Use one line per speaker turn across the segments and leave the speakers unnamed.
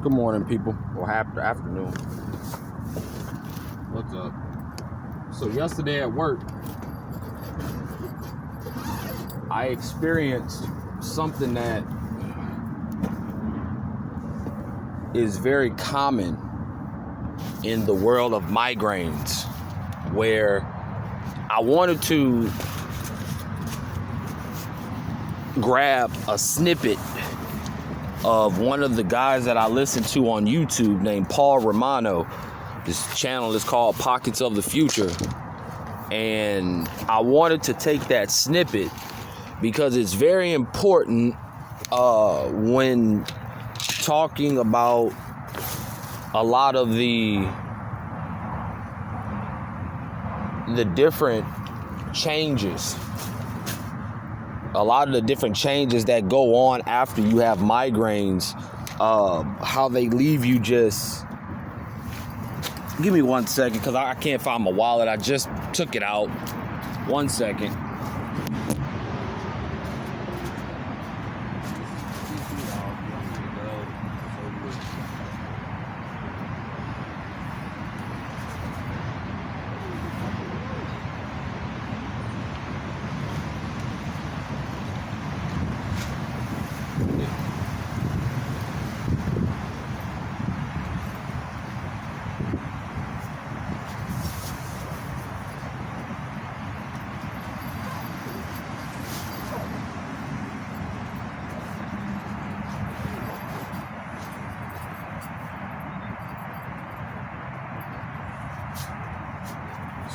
Good morning, people, or afternoon. What's up? So yesterday at work, I experienced something that is very common in the world of migraines, where I wanted to grab a snippet of one of the guys that I listen to on YouTube named Paul Romano. This channel is called Pockets of the Future. And I wanted to take that snippet because it's very important when talking about a lot of the different changes. A lot of the different changes that go on after you have migraines, how they leave you just... Give me 1 second, because I can't find my wallet. I just took it out. 1 second.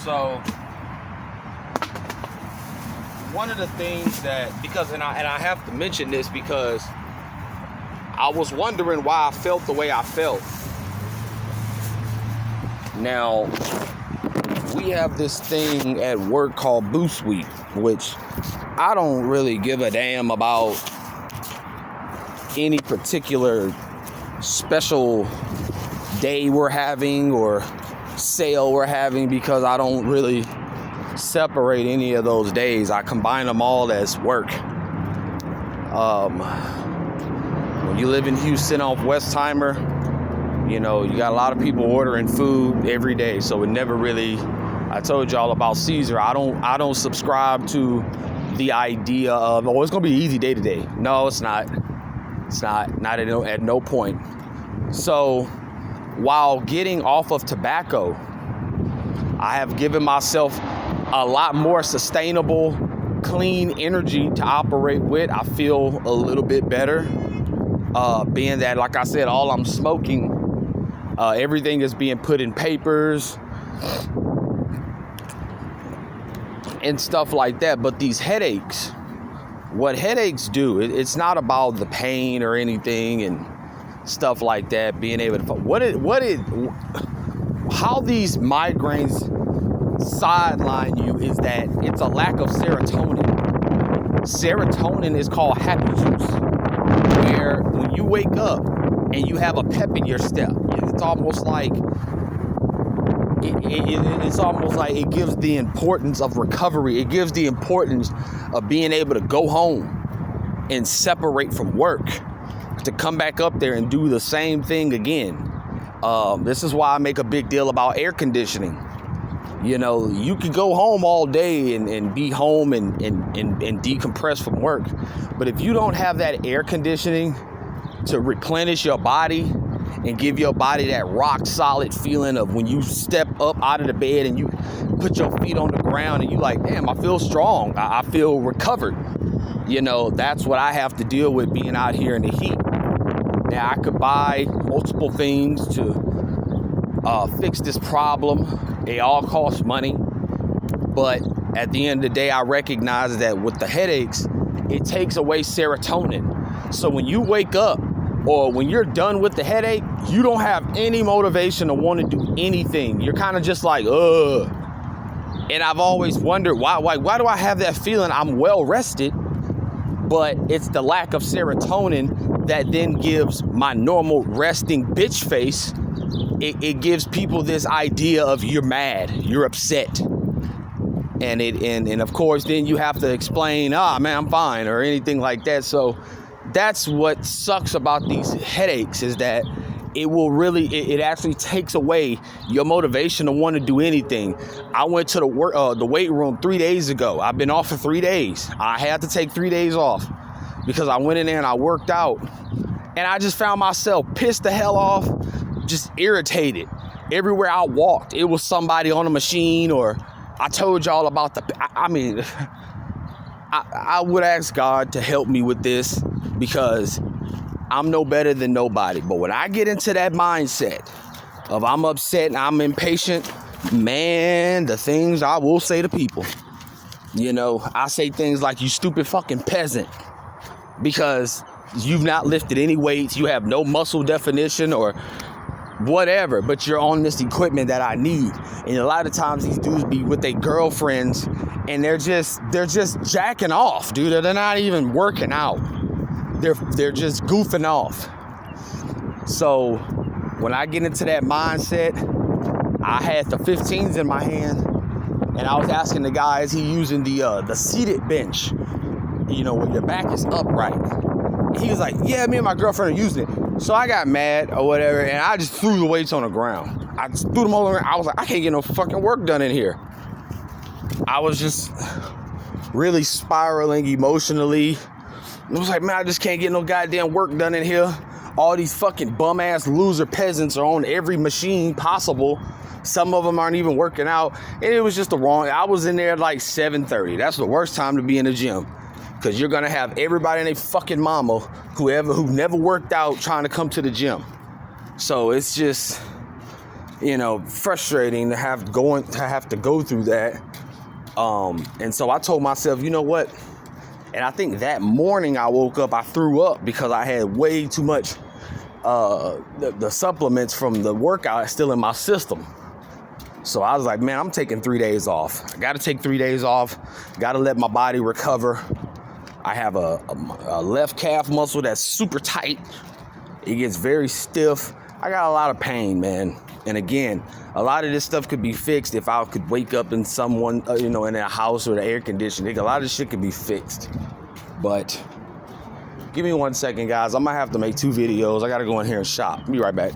So, one of the things that, and I have to mention this because I was wondering why I felt the way I felt. Now, we have this thing at work called Boost Week, which I don't really give a damn about any particular special day we're having or sale we're having, because I don't really separate any of those days. I combine them all as work. When you live in Houston off Westheimer, you know, you got a lot of people ordering food every day, so it never really... I told y'all about Caesar. I don't subscribe to the idea of, oh, it's gonna be an easy day today. No, it's not. It's not at no point. So while getting off of tobacco, I have given myself a lot more sustainable, clean energy to operate with. I feel a little bit better, being that, like I said, all I'm smoking, everything is being put in papers and stuff like that. But these headaches, what headaches do, it's not about the pain or anything and stuff like that, being able to... How these migraines sideline you is that it's a lack of serotonin. Serotonin is called happy juice, where when you wake up and you have a pep in your step, it's almost like it's almost like it gives the importance of recovery. It gives the importance of being able to go home and separate from work, to come back up there and do the same thing again. This is why I make a big deal about air conditioning. You know, you can go home all day and be home and decompress from work. But if you don't have that air conditioning to replenish your body and give your body that rock solid feeling of when you step up out of the bed and you put your feet on the ground and you like, damn, I feel strong. I feel recovered. You know, that's what I have to deal with being out here in the heat. Now, I could buy multiple things to fix this problem. They all cost money. But at the end of the day, I recognize that with the headaches, it takes away serotonin. So when you wake up or when you're done with the headache, you don't have any motivation to want to do anything. You're kind of just like, ugh. And I've always wondered, why do I have that feeling? I'm well rested, but it's the lack of serotonin that then gives my normal resting bitch face, it gives people this idea of you're mad, you're upset. And of course, then you have to explain, man, I'm fine, or anything like that. So that's what sucks about these headaches, is that it will really, it actually takes away your motivation to want to do anything. I went to the weight room 3 days ago. I've been off for 3 days. I had to take 3 days off because I went in there and I worked out, and I just found myself pissed the hell off, just irritated. Everywhere I walked, it was somebody on a machine, or I told y'all about I would ask God to help me with this, because I'm no better than nobody. But when I get into that mindset of I'm upset and I'm impatient, man, the things I will say to people, I say things like, you stupid fucking peasant, because you've not lifted any weights, you have no muscle definition or whatever, but you're on this equipment that I need. And a lot of times these dudes be with their girlfriends and they're just jacking off, dude. They're not even working out. They're just goofing off. So when I get into that mindset, I had the 15s in my hand, and I was asking the guy, is he using the seated bench, where your back is upright? And he was like, yeah, me and my girlfriend are using it. So I got mad or whatever, and I just threw the weights on the ground. I just threw them all around. I was like, I can't get no fucking work done in here. I was just really spiraling emotionally. I was like, man, I just can't get no goddamn work done in here. All these fucking bum-ass loser peasants are on every machine possible. Some of them aren't even working out. And it was just the wrong. I was in there at like 7:30. That's the worst time to be in the gym, because you're going to have everybody and their fucking mama, who never worked out, trying to come to the gym. So it's just, frustrating to have to go through that. And so I told myself, you know what? And I think that morning I woke up, I threw up because I had way too much the supplements from the workout still in my system. So I was like, man, I'm taking 3 days off. I got to take 3 days off. Got to let my body recover. I have a left calf muscle that's super tight. It gets very stiff. I got a lot of pain, man. And again, a lot of this stuff could be fixed if I could wake up in someone, in a house or the air conditioning. A lot of this shit could be fixed. But give me 1 second, guys. I might have to make 2 videos. I got to go in here and shop. Be right back.